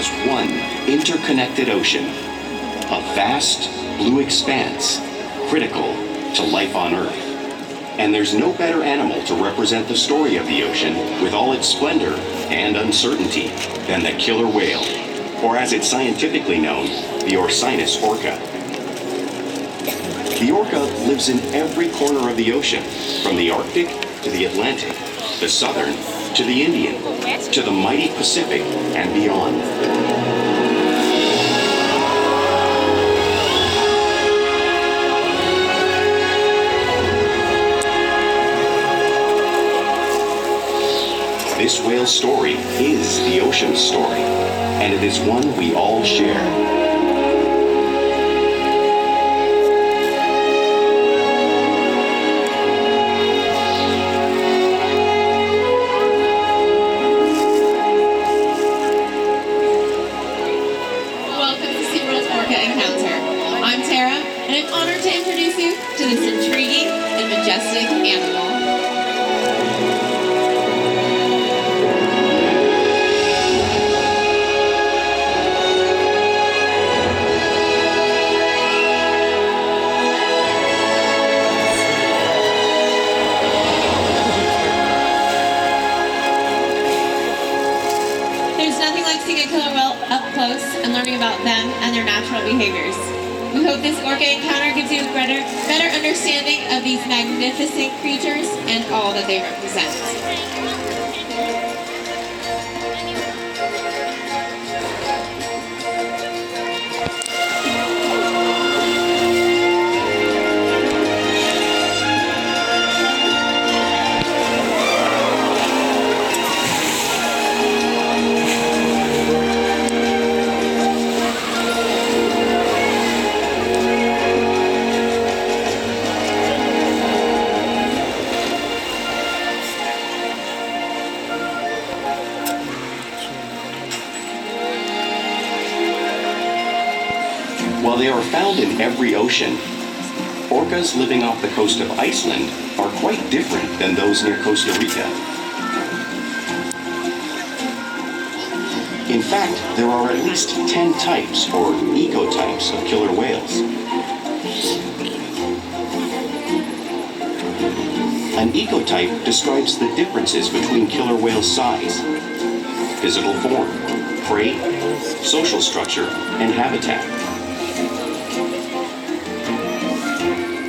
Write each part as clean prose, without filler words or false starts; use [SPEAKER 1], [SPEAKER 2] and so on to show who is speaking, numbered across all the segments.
[SPEAKER 1] as one interconnected ocean, a vast blue expanse critical to life on Earth. And there's no better animal to represent the story of the ocean with all its splendor and uncertainty than the killer whale, or as it's scientifically known, the Orcinus orca. The orca lives in every corner of the ocean, from the Arctic to the Atlantic, the Southern to the Indian, to the mighty Pacific and beyond. This whale's story is the ocean's story, and it is one we all share.
[SPEAKER 2] Welcome to SeaWorld's Orca Encounter. I'm Tara, and I'm honored to introduce you to this intriguing and majestic animal. Seeing a killer whale up close and learning about them and their natural behaviors. We hope this orca encounter gives you a better understanding of these magnificent creatures and all that they represent.
[SPEAKER 1] While they are found in every ocean, orcas living off the coast of Iceland are quite different than those near Costa Rica. In fact, there are at least 10 types, or ecotypes, of killer whales. An ecotype describes the differences between killer whales' size, physical form, prey, social structure, and habitat.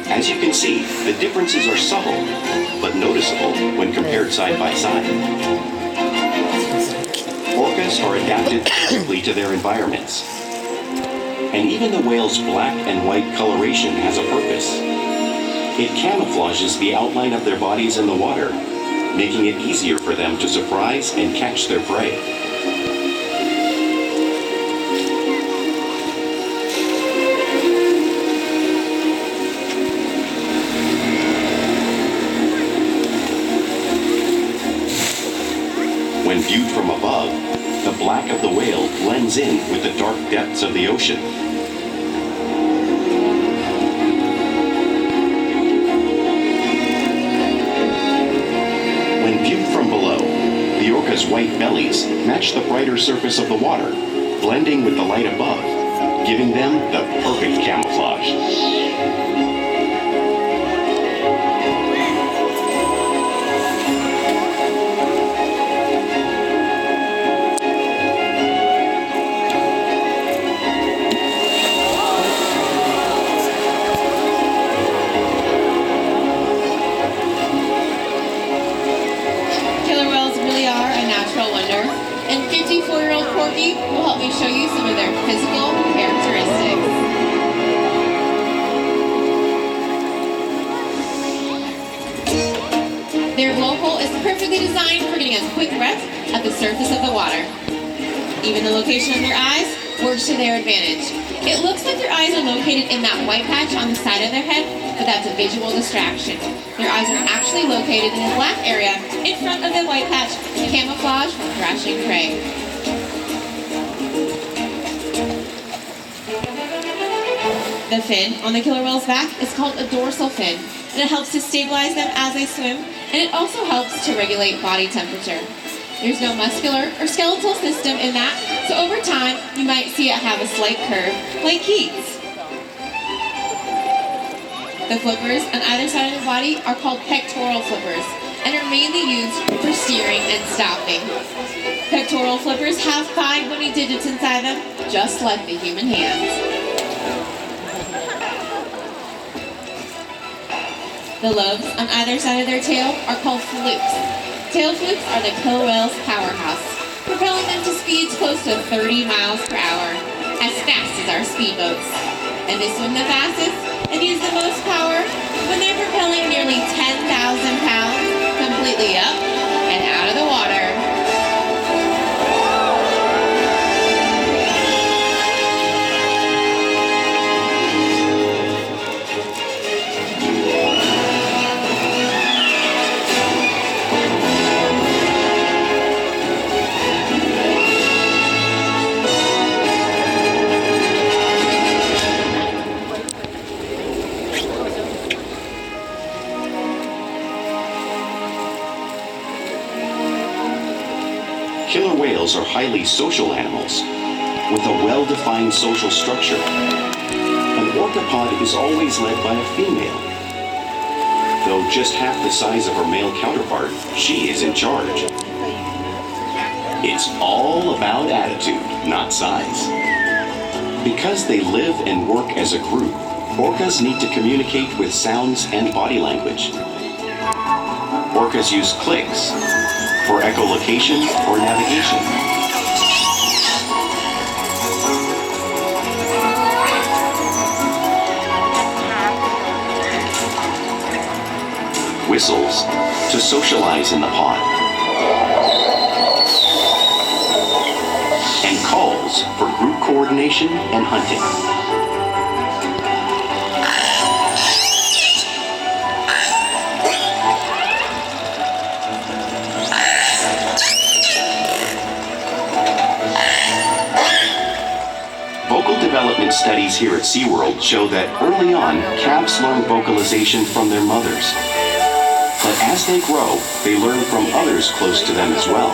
[SPEAKER 1] As you can see, the differences are subtle, but noticeable when compared side by side. Orcas are adapted perfectly to their environments. And even the whale's black and white coloration has a purpose. It camouflages the outline of their bodies in the water, making it easier for them to surprise and catch their prey. When viewed from above, the black of the whale blends in with the dark depths of the ocean. When viewed from below, the orca's white bellies match the brighter surface of the water, blending with the light above, giving them the perfect camouflage.
[SPEAKER 2] And 54-year-old Corky will help me show you some of their physical characteristics. Their blowhole is perfectly designed for getting a quick rest at the surface of the water. Even the location of their eyes works to their advantage. It looks like their eyes are located in that white patch on the side of their head, but that's a visual distraction. Their eyes are actually located in the black area in front of the white patch to camouflage from thrashing prey. The fin on the killer whale's back is called a dorsal fin, and it helps to stabilize them as they swim, and it also helps to regulate body temperature. There's no muscular or skeletal system in that, so over time, you might see it have a slight curve, like Keats. The flippers on either side of the body are called pectoral flippers and are mainly used for steering and stopping. Pectoral flippers have 5 bony digits inside them, just like the human hands. The lobes on either side of their tail are called flukes. Tail flukes are the killer whale's powerhouse, propelling them to speeds close to 30 miles per hour, as fast as our speedboats. And they swim the fastest and use the most power when they're propelling nearly 10,000 pounds completely up and out of the water.
[SPEAKER 1] Killer whales are highly social animals with a well-defined social structure. An orcapod is always led by a female. Though just half the size of her male counterpart, she is in charge. It's all about attitude, not size. Because they live and work as a group, orcas need to communicate with sounds and body language. Orcas use clicks for echolocation or navigation. Whistles to socialize in the pod. And calls for group coordination and hunting. Vocal development studies here at SeaWorld show that early on, calves learn vocalization from their mothers. But as they grow, they learn from others close to them as well.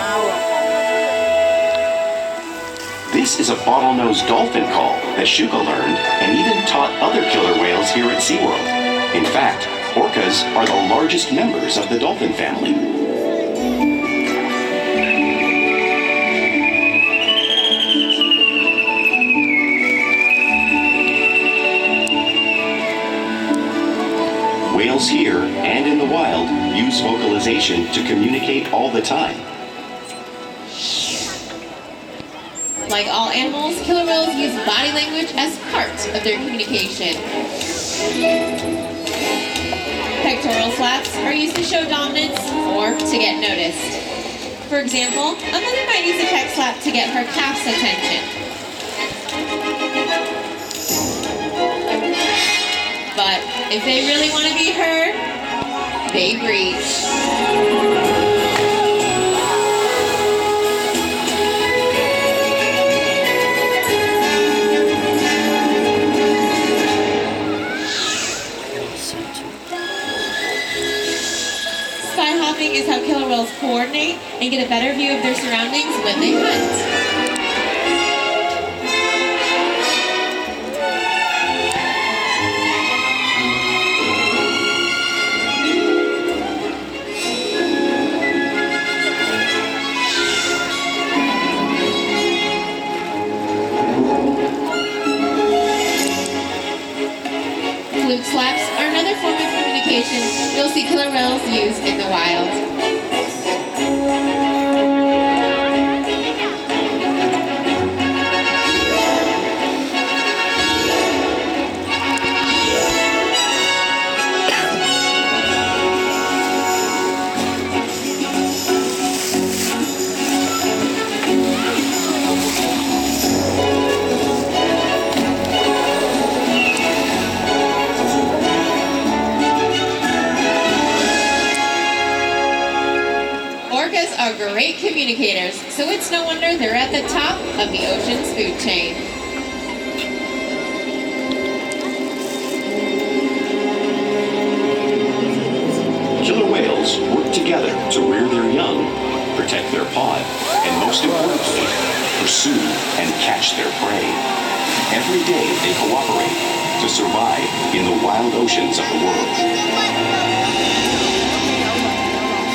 [SPEAKER 1] This is a bottlenose dolphin call that Shuka learned and even taught other killer whales here at SeaWorld. In fact, orcas are the largest members of the dolphin family. Whales here and in the wild use vocalization to communicate all the time.
[SPEAKER 2] Like all animals, killer whales use body language as part of their communication. Pectoral flaps are used to show dominance or to get noticed. For example, a mother might use a pec slap to get her calf's attention. But if they really want to be heard, they breach. Sky hopping is how killer whales coordinate and get a better view of their surroundings when they hunt. Fluke slaps are another form of communication you'll see killer whales use in the wild. Orcas are great communicators, so it's no wonder they're at the top of the ocean's food chain.
[SPEAKER 1] Killer whales work together to rear their young, protect protect their pod, and most importantly, pursue and catch their prey. Every day they cooperate to survive in the wild oceans of the world.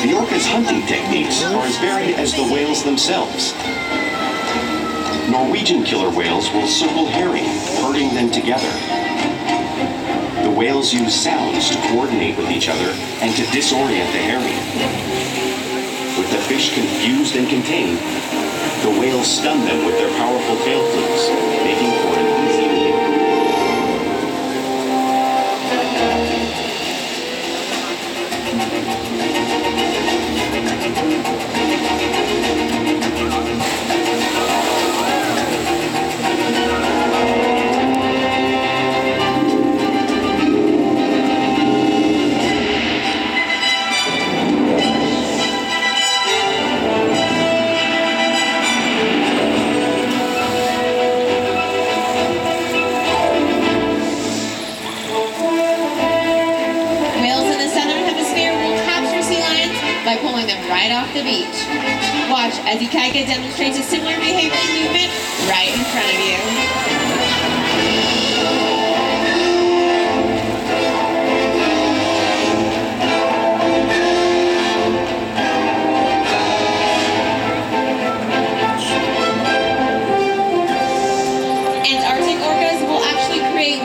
[SPEAKER 1] The orca's hunting techniques are as varied as the whales themselves. Norwegian killer whales will circle herring, herding them together. The whales use sounds to coordinate with each other and to disorient the herring. With the fish confused and contained, the whales stun them with their powerful tail flukes, making for an easy meal.
[SPEAKER 2] by pulling them right off the beach. Watch as Ikaika demonstrates a similar behavior and movement right in front of you.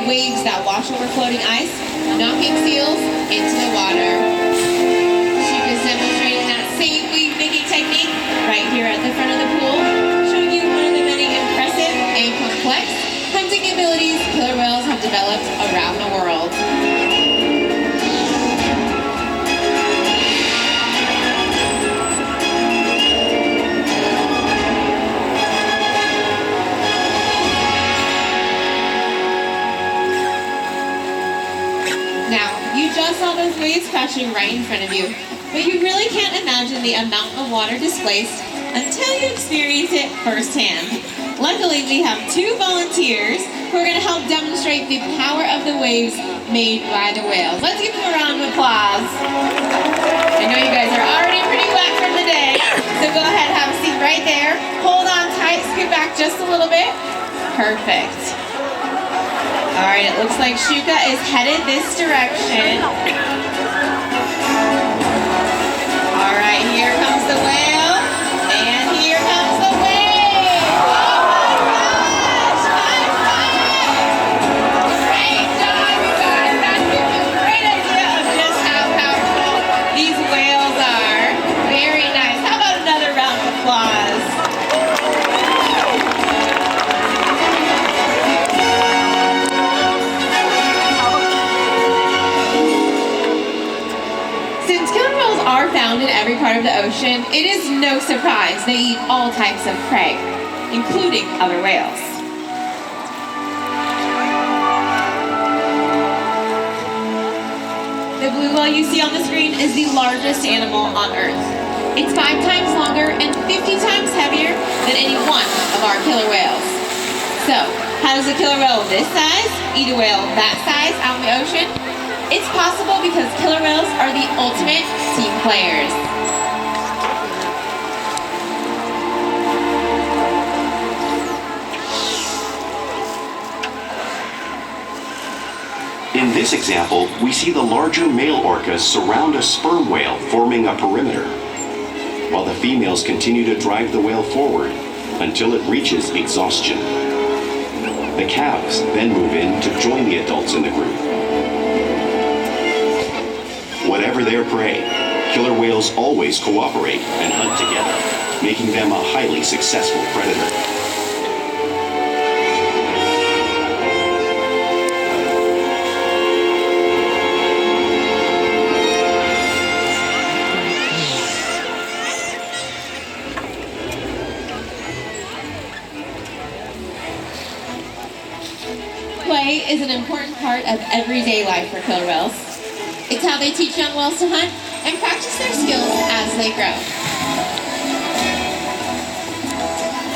[SPEAKER 2] Waves that wash over floating ice, knocking seals into the water. Sheep is demonstrating that same wave making technique right here at the front of the pool, showing you one of the many impressive and complex hunting abilities killer whales have developed around the world. Just saw those waves crashing right in front of you, but you really can't imagine the amount of water displaced until you experience it firsthand. Luckily, we have two volunteers who are going to help demonstrate the power of the waves made by the whales. Let's give them a round of applause. I know you guys are already pretty wet from the day, so go ahead, have a seat right there. Hold on tight, scoot back just a little bit. Perfect. All right, it looks like Shuka is headed this direction. All right, here comes the whale, and here comes the wave. Oh my gosh, high five! Great job, you guys. That gives you a great idea of just how powerful these whales are. Very nice. How about another round of applause? Are found in every part of the ocean, it is no surprise they eat all types of prey, including other whales. The blue whale you see on the screen is the largest animal on Earth. It's 5 times longer and 50 times heavier than any one of our killer whales. So, how does a killer whale this size eat a whale that size out in the ocean? It's possible because killer whales are the ultimate team players.
[SPEAKER 1] In this example, we see the larger male orcas surround a sperm whale, forming a perimeter, while the females continue to drive the whale forward until it reaches exhaustion. The calves then move in to join the adults in the group. Whatever their prey, killer whales always cooperate and hunt together, making them a highly successful predator.
[SPEAKER 2] Play is an important part of everyday life for killer whales. It's how they teach young whales to hunt and practice their skills as they grow.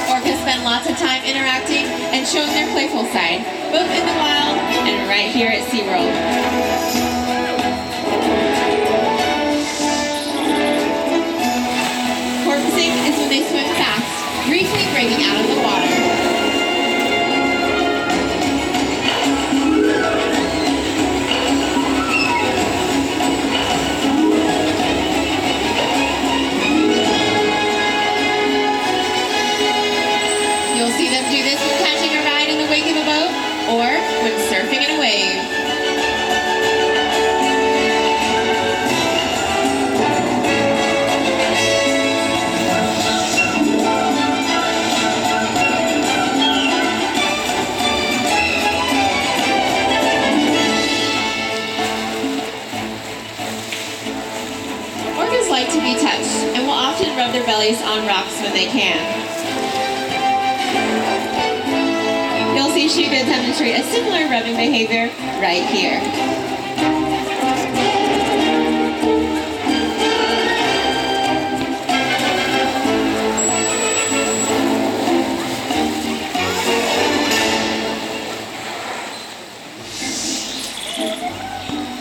[SPEAKER 2] Orcas spend lots of time interacting and showing their playful side, both in the wild and right here at SeaWorld. Porpoising breaking out of the water. You'll see them do this when catching a ride in the wake of a boat or when surfing in a wave. Orcas like to be touched and will often rub their bellies on rocks when they can. You'll see she could demonstrate a similar rubbing behavior right here.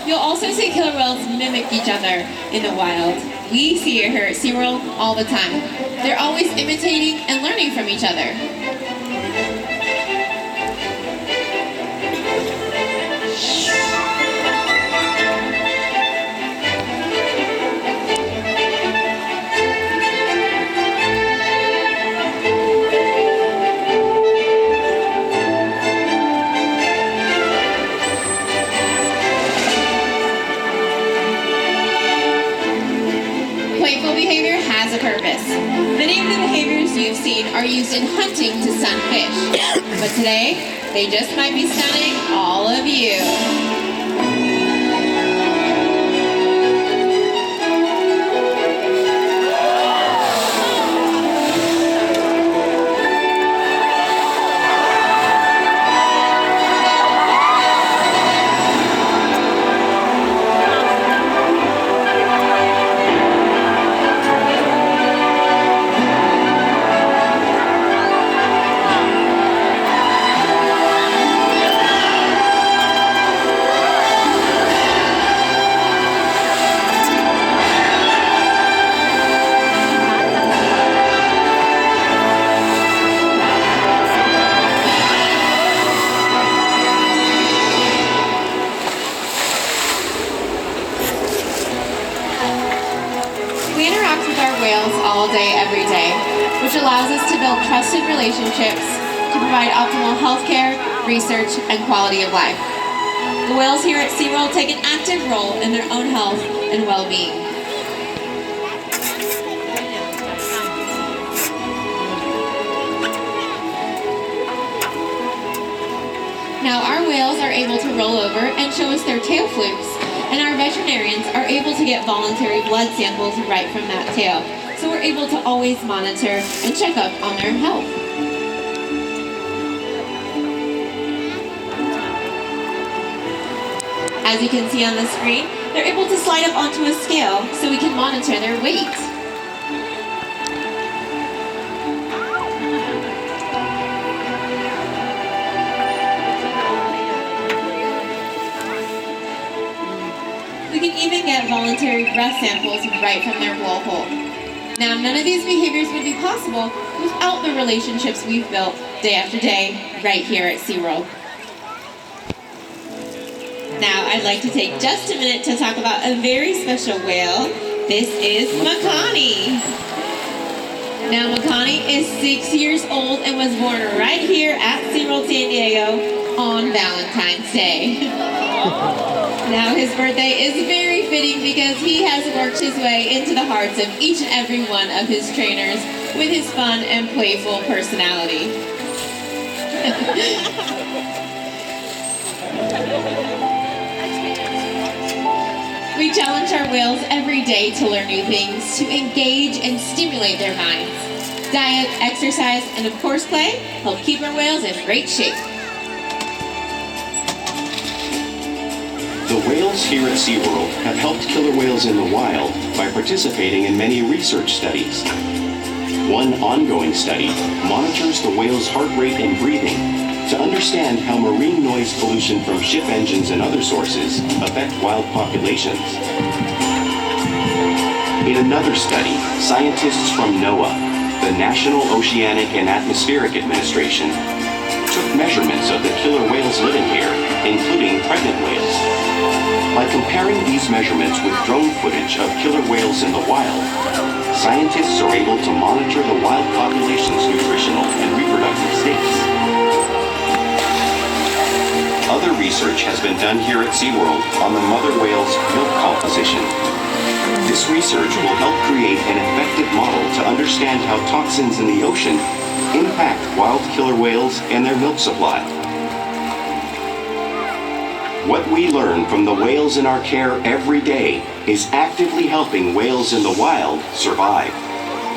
[SPEAKER 2] You'll also see killer whales mimic each other in the wild. We see it here at SeaWorld all the time. They're always imitating and learning from each other. Playful behavior has a purpose. Many of the behaviors you've seen are used in hunting to stun fish. But today, they just might be stunning all of you. We interact with our whales all day, every day, which allows us to build trusted relationships, to provide optimal healthcare, research, and quality of life. The whales here at SeaWorld take an active role in their own health and well-being. Now our whales are able to roll over and show us their tail flukes, and our veterinarians are able to get voluntary blood samples right from that tail, so we're able to always monitor and check up on their health. As you can see on the screen, they're able to slide up onto a scale so we can monitor their weight. We can even get voluntary breath samples right from their blowhole. Now, none of these behaviors would be possible without the relationships we've built day after day right here at SeaWorld. Now, I'd like to take just a minute to talk about a very special whale. This is Makani. Now, Makani is 6 years old and was born right here at SeaWorld San Diego on Valentine's Day. Now, his birthday is very fitting because he has worked his way into the hearts of each and every one of his trainers with his fun and playful personality. We challenge our whales every day to learn new things, to engage and stimulate their minds. Diet, exercise, and of course play help keep our whales in great shape.
[SPEAKER 1] The whales here at SeaWorld have helped killer whales in the wild by participating in many research studies. One ongoing study monitors the whale's heart rate and breathing to understand how marine noise pollution from ship engines and other sources affect wild populations. In another study, scientists from NOAA, the National Oceanic and Atmospheric Administration took measurements of the killer whales living here, including pregnant whales. By comparing these measurements with drone footage of killer whales in the wild, scientists are able to monitor the wild population's nutritional and reproductive states. Other research has been done here at SeaWorld on the mother whale's milk composition. This research will help create an effective model to understand how toxins in the ocean impact wild killer whales and their milk supply. What we learn from the whales in our care every day is actively helping whales in the wild survive.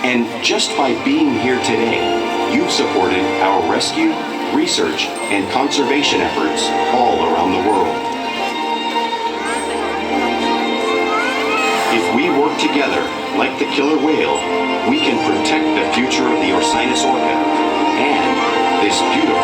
[SPEAKER 1] And just by being here today, you've supported our rescue, research, and conservation efforts all around the world. If we work together, like the killer whale, we can protect the future of the Orcinus orca and this beautiful